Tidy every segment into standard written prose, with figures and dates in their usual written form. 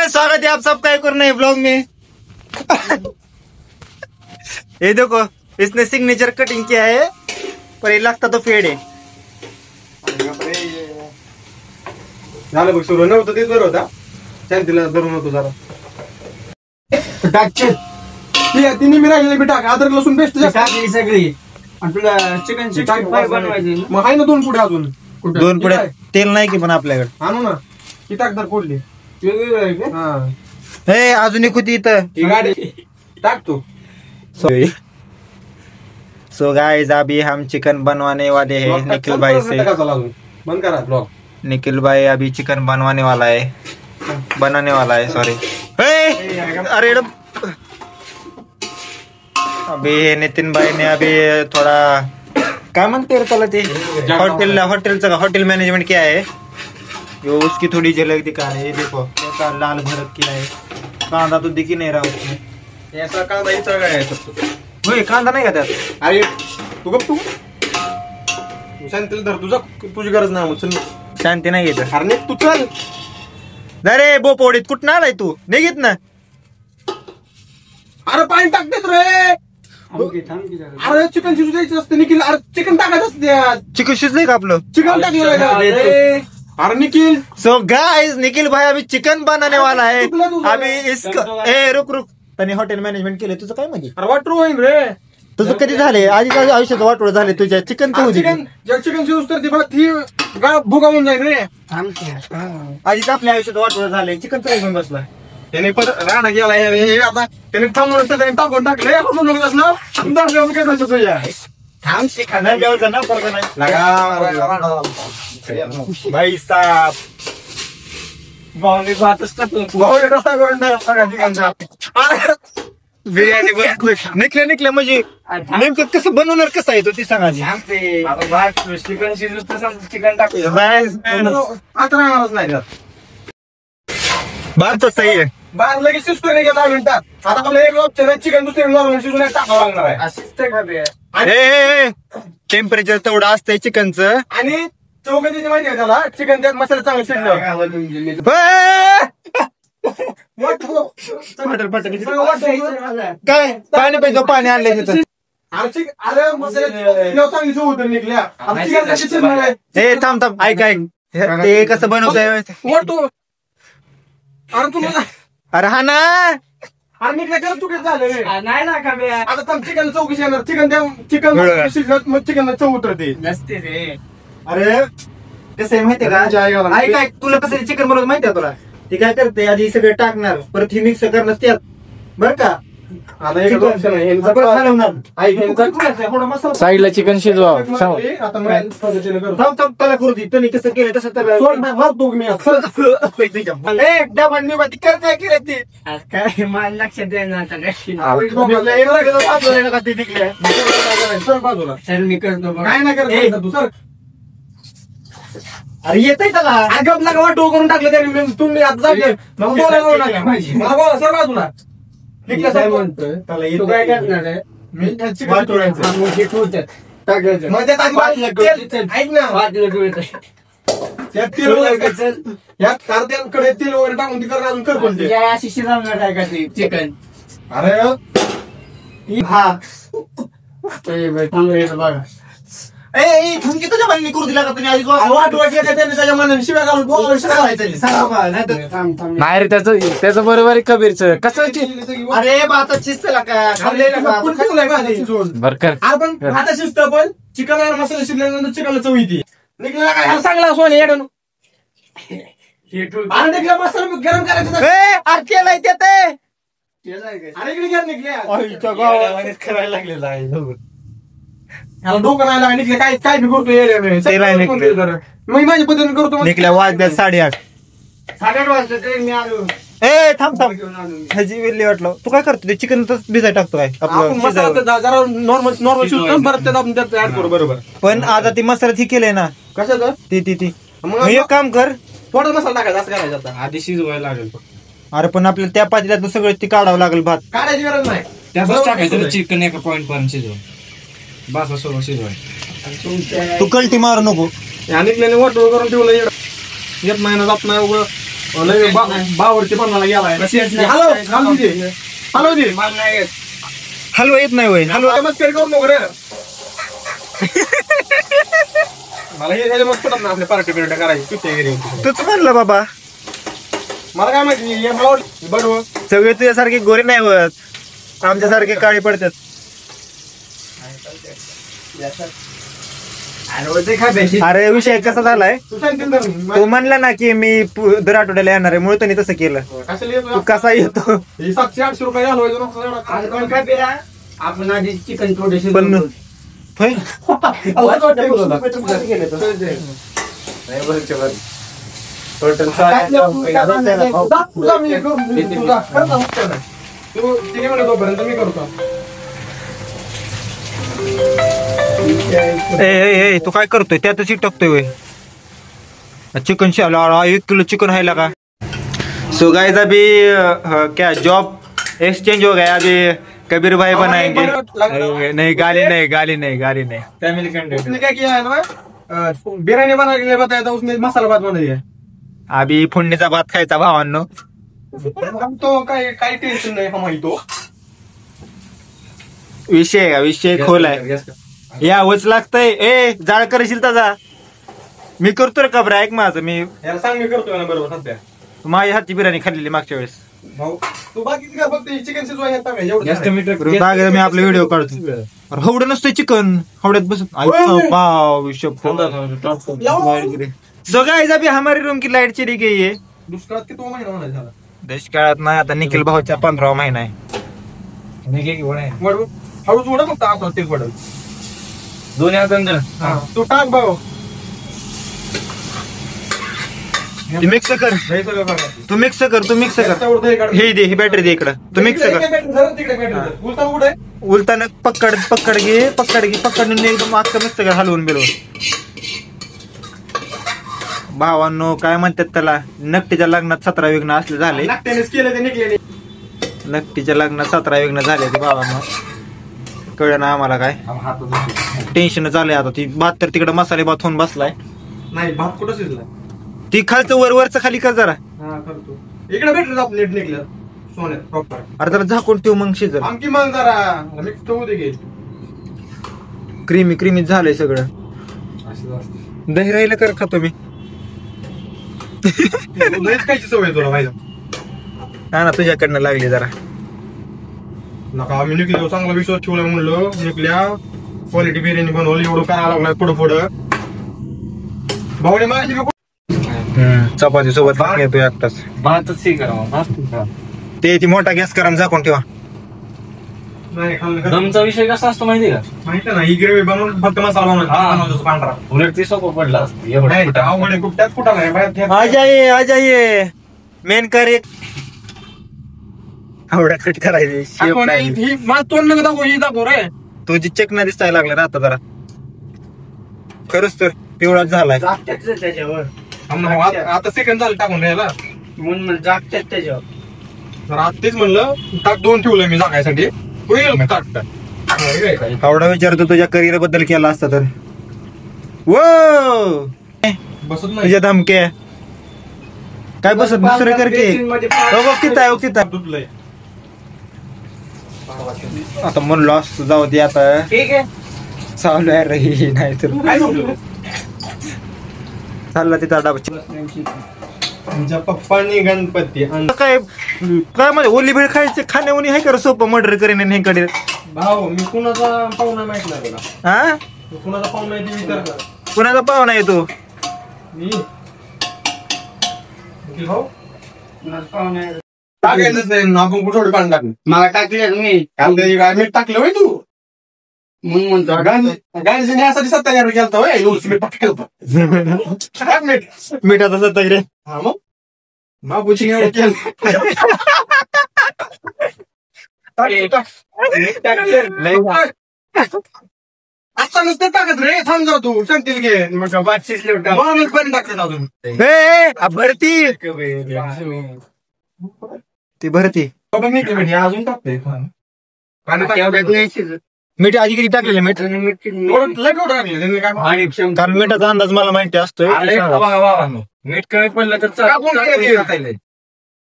स्वागत है आप सबका एक और नए ब्लॉग में। ये देखो इसने सिग्नेचर कटिंग किया है, पर ये लगता तो फेड है। झालं बघ सुरू नव्हतं तेच बरं होता शांतीला धरून होतो जरा टाकचे तिने मी राहिलेले बी टाक अद्रक लसूण पेस्ट टाकली सगळी आणि तुला चिकन 65 बनवायचे मग आहे ना दोन पुढे अजून दोन पुढे तेल नाही की पण आपल्याकडे आणू ना ती टाकदार फोडली वेगवेगळं आहे का? हा हे अजून एक होती इथं ही गाडी टाकतो सो गाइस अभी हम चिकन बनवाने वाले हैं निखिल भाई से। बंद करा ब्लॉग निखिल भाई अभी चिकन बनाने वाला है सॉरी। अरे अभी नितिन भाई ने अभी थोड़ा क्या म्हणते त्याला ते हॉटेल मैनेजमेंट किया है, जो उसकी थोड़ी झलक दिखा रहे हैं। देखो कैसा लाल भरत किया है, कांदा तो दिख ही नहीं रहा उसमें। ऐसा कांदा इथं काय वही कांदा नाही का त्यात? अरे तू गप तू शांतीला धर तुझी गरज नाही मग चल शांती नाही घेत अरे तू चल अरे बोपोडीत कुठं आलाय तू? निघित ना अरे पाणी टाकतेत रे अरे चिकन शिजू द्यायचं असतं निखिल अरे चिकन टाकायचं असतं चिकन शिजलंय का आपलं? चिकन टाकलं अरे निखिल सो गाइस निखिल भाई अभी चिकन बनाने वाला है। अभी इसको रुक त्याने हॉटेल मॅनेजमेंट केलं तुझं काय म्हणजे? अरे वाटरू होईन रे तुझं कधी झाले? आधी आयुष्यात वाटोळ झाले तुझ्या चिकनचं चिकन शिजूस तर ती भुगावून जाईल रे आधीच आपल्या आयुष्यात वाटोळ झाले, चिकनचं घेऊन बसला त्याने परत राणा गेला हे आता त्याने थांबून त्याने टाकून टाकले असलं तुझ्या भाई साहब बिर्याणी निकले म्हणजे नेमकं कसं बनवणार कसं आहे तो ती सांगा. चिकन शिजू तर चिकन टाकू आता राहणारच नाही त्यात बात तर सही आहे. बाहेर लगेच शिजतो नाही 10 मिनिटात. आता आपलं एक ऑप्शन आहे चिकन दुसरे नॉर्मल शिजून टाकावं लागणार आहे अशीच ते खाते टेम्परेचर तेवढं असतंय चिकनचं. आणि चौकटीची माहिती आहे त्याला चिकन त्यात मसाला चांगला शिजलं काय पाणी पाहिजे पाणी आणलंय तिथं. अरे मसाला चांगली चव उतर निघल्या चिकन कशी शिजणार आहे हे थांब ऐक ते कसं बनवतंय वाटतो अरे तुला अरे हा ना अरे निघल्या खरं चुकीच झालं रे नाही ना का बे आता थांब चिकन चौकशी येणार चिकन शिजलं मग चिकनला चव उतरते नसते रे. अरे कसं आहे माहितीये का? ऐक तुला कसं चिकन बनवत माहितीये तुला? ती काय करते आधी सगळं टाकणार परत ही मिक्स करणार त्यात बर का साईडला चिकन शिजवा त्याला करू दे त्यांनी कसं केलं तसं त्याला काय केलं ते काय मला लक्षात येणार सर मी करतो काय नाही करत तू सर अरे येतंय त्याला गपला का वाटो करून टाकलं त्याने तुम्ही आता मग बोला सर बाजूला म्हणतोय तू काय करणार आहे ऐक ना कडे तेल वगैरे टाकून ती अजून कर कोणते अशी शिजवणार आहे का ते चिकन अरे हा बघा तुझ्या बहिणी करू दिला का तुम्ही आधी त्यांनी त्याच्या मनाने शिव्या घालून नाही रे त्याचं बरोबर आहे कबीरचं कसं अरे आता शिजतेला का बरकर आपण आता शिजत पण चिकन मसाला शिजल्यानंतर चिकनला चव येते निघला काय सांगला सोने येडून अरे निघला मसाला गरम करायचं अरे केलाय ते अरे इकडे घ्या निघल्या करायला लागलेला आहे डोकं नाही लागले निघले काय काय बी करतो मग माझ्या पद्धतीने करतो निघल्या वाजल्या 8:30 8:30 वाजता मी आलो थांब ह्याची वेल्ली वाटलं तू काय करतो ते चिकन भिजाय टाकतो काय आपण जरा नॉर्मल शिजून परत त्यात आपण त्यात ऍड करू बरोबर पण आता ती मसाला ती केलंय ना कशाचं ती मग एक काम कर थोडा मसाला टाकायचा असं करायचं आता आधी शिजवायला लागेल अरे पण आपल्याला त्या पातेल्यात सगळं ती काढावं लागेल भात काढायची गरज नाही त्यातच टाकायचं चिकन एका पॉईंट पर्यंत शिजवून बस असं शिजवाय तू कल्टी मारू नको निघल्याने वाटोळ करून ठेवलं 1 महिना जात नाही उगं बावरची बनवायला गेलाय. हॅलो हॅलो दे हलवा येत नाही वय हलवा मस्त करू नको रे. मला हे मस्त पडत ना आपल्या पार्टी बिर्टी करायची पिते वगैरे. तूच म्हणलं बाबा मला काय माहिती मला बरोबर सगळे तुझ्यासारखे गोरे नाही होत आमच्यासारखे काळी पडतात. अरे विषय कसा झालाय तू म्हणला ना की मी दर आठवड्याला येणार आहे मुळे तसं केलं. तू कसा येतो 700-800 रुपये घालवायचं आपण आधी चिकन थोडेसे पण होय? टोटल मी करतो. ए तू काय करतोय त्यातच टाकतोय वय चिकन शाला 1 किलो चिकन है लगा. सो गाइस अभी क्या जॉब एक्सचेंज हो गया. अभी कबीर भाई बनाएंगे. नहीं गाली नहीं फैमिली कंटेंट. उसने क्या किया है ना बिरयानी बनाने के लिए बताया था उसमें मसाला भात बनाई है. अभी फोडणीचा भात खायचा भावांनो. हम तो काही टेन्शन नाही हमारी तो विषय खोल आहे. यावंच लागतंय. ए जाळ करशील त्याचा मी करतो रे कबरा ऐक माझं मी याला सांग मी करतोय ना बरोबर सध्या. माझ्या हातची बिर्याणी खाल्लेली मागच्या वेळेस. भाऊ तू बाकी काय फक्त चिकन शिजवायला टाकाय एवढं बागे मी आपला व्हिडिओ काढतो. हवडं नसतंय चिकन हवड्यात बसत पाव सो गाइस अभी हमारी रूम की लाइट चली गई है. दुष्काळात किती महिना होणार झाला. दुष्काळात नाही आता निखिल भाऊचा 15वा महिना आहे. हळूच उडा फक्त आता तेच पडल दोन्ही हातांना तू टाक भाऊ. मिक्स कर तू मिक्स कर हे दे ही बॅटरी दे इकडं तू मिक्स कर. उलताना पकड घे एकदम अख्खा मिक्स कर हलवून बिलवून. भावांनो काय म्हणतात त्याला नकटीच्या लग्नात 17 विघ्न असले झाले. नकटीच्या लग्नात 17 विघ्न झाले ते भावांनो. कळलं ना आम्हाला काय टेन्शन झालंय आता. ती भात तर तिकडे मसाले भात होऊन बसलाय. नाही भात कुठं शिजलाय. ती खालचं वरचं खाली कर जरा. इकडे भेटलं आपण नीट निघलं सोन्यात प्रॉपर. अरे जरा झाकून ठेव मग शिजल. आमची मग जरा मिक्स ठेवू दे घे. क्रीमी झालंय सगळं. दही राहिलं कर खातो मी. लयच खायची सवय तुला माहिती हा ना तुझ्याकडनं लागली जरा. नका आम्ही निघल्या चांगला विश्वास ठेवला म्हणलं निघल्या क्वालिटी बिर्याणी बनवली एवढं करायला लागलाय पुढं भाऊने माझी चपाती सोबत येतो एकटाच. भातच करा ते ती मोठा गॅस करा झाकून ठेवा. दमचा विषय कसा असतो माहिती का. माहिती ना ही ग्रेव्ही बनवून फक्त मसाला बनवतो पांढरा. उलट ते सोपं पडला असतं अवघड खूप त्यात कुठं नाही. आ जाइए मेन कर एक आवडा कट करायची. तोंड नका दाखव ही दाखव रे. तुझी चकना दिसायला लागला ना आता जरा. खरंच तर पिवळाच झालाय. त्याच्यावर आता सेकंड झालं टाकून राहिला म्हणून जागतात त्याच्यावर. तर आता तेच म्हणलं ताक 2 ठेवलंय मी जागायसाठी. आवडा विचारतो तुझ्या करिअर बद्दल केला असता तर. वो बसत नाही तुझ्या धमके काय बसत दुसरं कर की. तुटलंय आता म्हणलो असतो जाऊ दे आता. ठीक आहे चालू आहे रे नाही तर चालला तिथं डाबा. तुमच्या पप्पानी गणपती काय म्हणजे ओली भेळ खायचे खाण्यावणी आहे का सोपं मर्डर करेन हे कडे. भाऊ मी कुणाचा पाहुणा माहित नाही तुला. हा कुणाचा पाहुणा आहे ते विचार कर. कुणाचा पाहुणा येतो मी भाऊ टाकायचंच नाही आपण कुठं पाणी टाकलं. मला टाकले मी काय मीठ टाकलं होय तू. म्हणून म्हणतो गांधीजीने यासाठी 70,000 केलं होय मीठ टाकलं. मिठाचा सत्याग्रह. हा मग बाबूची केलं. आता नुसते टाकत रे थांब जा तू सांगतील घे मग पण टाकतात अजून भरती ती भरती अजून टाकते. मीठ आधी किती टाकलेलं मीठ. लय टाकले कारण मिठाचा अंदाज मला माहिती असतोय. मीठ कमी पडलं तर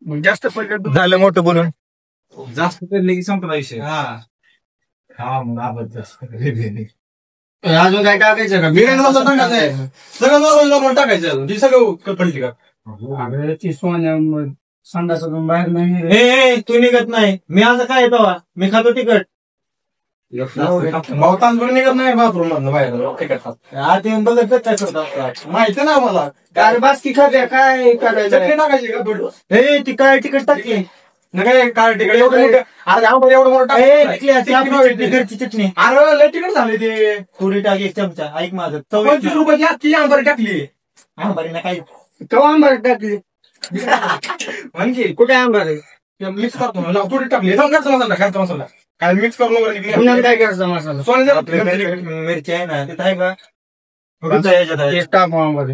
मग जास्त पडलं झालं मोठं बोलून. जास्त पडले की संपला विषय. अजून काय टाकायचं का बिर्याणी मसाला टाकायचं सगळं नॉर्मल टाकायचं ती सगळं पडली का संडास बाहेर नाही. हे तू निघत नाही, मी असं काय तेव्हा मी खातो तिकट. भावतान पण निघत नाही बाथरूम मधनं बाहेर आत येऊन बघत काय करतो माहिती ना मला काय बासकी खात्या काय करायचं. चटणी टाकायची का थोडी हे ती काय तिकट टाकली. काय काय तिकडे एवढं मोठं अरे आंबा एवढं मोठं आपली घरची चटणी अरे लय तिकडे झाले ते थोडी टाक एक चमचा. ऐक माझं 25 रुपयाची आजची आंबारी टाकली आंबारी ना काही केव्हा आंबार टाकली. म्हणजे कुठे आंबार मिक्स करतो थोडी टाकली मसाला खायचा मसाला काय मिक्स करून पुन्हा काय करायचा मसाला. मिरची आहे ना तिथं आहे का ह्याच्यात आहे. तेच टाकू आंबार.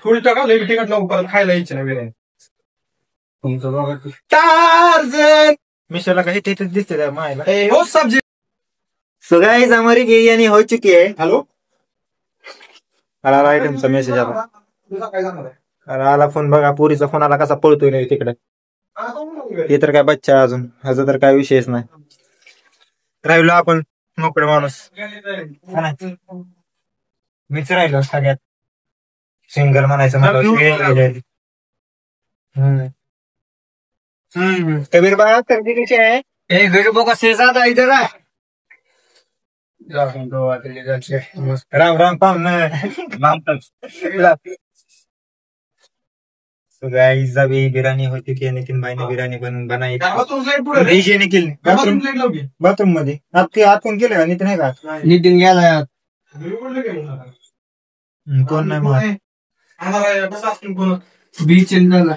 थोडी टाका लई तिकट नको परत खायला यायची ना बिर्याणी तुमचं बघा. टार्झन मिशाला काही तिथे दिसते त्या मायला. हो सब्जी सो गाइस हमारी बिरयानी हो चुकी है. हॅलो आला आयटमचा मेसेज आला. तुझा काय जाणार आहे अरे आला फोन बघा, पुरीचा फोन आला कसा पळतोय नाही तिकडे. हे तर काय बच्चा अजून, ह्याचा तर काय विषयच नाही. राहिलो आपण मोकळे माणूस. मीच राहिलो सगळ्यात सिंगल म्हणायचं मला. कबीर बाबा सर्दी कशी आहे. गरीबों का शेजादा इधर है. राम राम पाहुण. गाइस अभी बिरयानी हो चुकी है. नितिन भाई ने बिरयानी बनाई. डीजे ने केली बाथरूम मध्ये. आपके आतून केलं का नितिन आहे का. नितीन गेला यार. कोण नाही मग बीच झाला.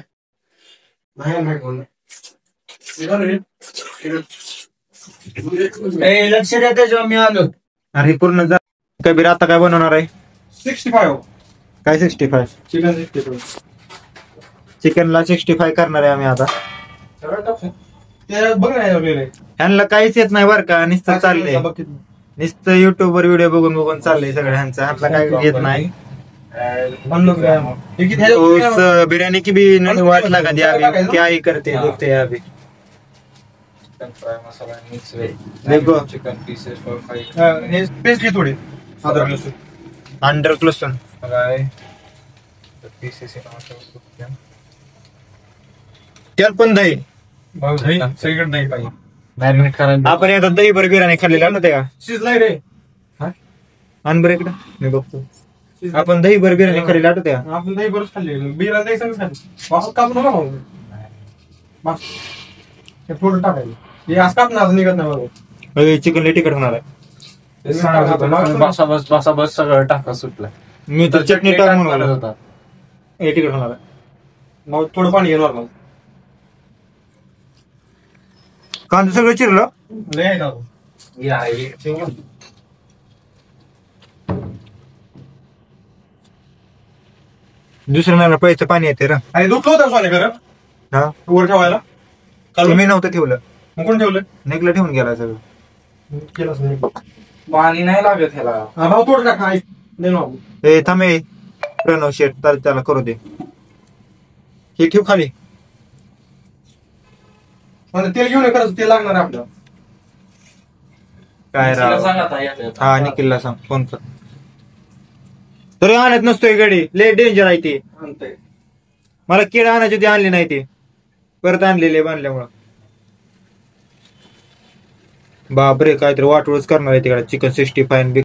लक्ष द्या जेव्हा मी आलो. अरे पूर्ण जा. कबीर आता काय बनवणार आहे. 65 काय 65. चिकन 65 चिकनला 65 करणार आहे आम्ही आता. ते बघ ना ह्यांना काहीच येत नाही बरं का. नुसतं चाललंय नुसतं युट्यूब वर व्हिडिओ बघून बघून चाललंय सगळं ह्यांचं. ह्यातला काही येत नाही. उस बिरयानी की भी नहीं वाट लगा दिया अभी. क्या ही करते देखते हैं अभी. देखो चिकन पीसेस पेस्ट्री थोडी अंडर क्लोसन त्यात पण दही. सगळीकडे नाही पाहिजे मॅरिनेट करायला. आपण आता दही बरं बिर्याणी खाल्लेला ना त्या. शिजलाय रे आण बरं इकडं मी बघतो. आपण दही बरं बिर्याणी खाल्लेली आठवते का. आपण दही बरंच खाल्ली बिर्याणी दही सगळं खाल्ली वास कापू नका भाऊ. बस हे थोडं टाकायचं. हे असं कापणार निघत नाही बरोबर. चिकन लई तिखट होणार आहे. बस सगळं टाका सुटलं. मी तर चटणी टाक म्हणून होता. हे तिखट होणार आहे. मग थोडं पाणी घे नॉर्मल. कांदा सगळं चिरलं. लय आहे ना दुसऱ्या पैसे पाणी येते रा. आणि दूध ठेवतं सोने खरं हा वर ठेवायला. मी नव्हतं ठेवलं. मग कोण ठेवलं नेकला ठेवून गेला सगळं. केलंच नाही. पाणी नाही लागत ह्याला. भाऊ थोडं टाका नाही ना भाऊ. हे थांबे प्रणव शेट तर त्याला करू दे. हे ठेव खाली. तेल घेऊन करायचं तेल लागणार आहे आपल्याला. काय राव. हा निखिलला सांग फोन कर. तरी आणत नसतोय गडी. लय डेंजर आहे ते. मला केळ आणायची ती आणली नाही ते. परत आणलेले बांधल्यामुळं. बापरे काहीतरी वाटोळच करणार आहे तिकडे. चिकन 65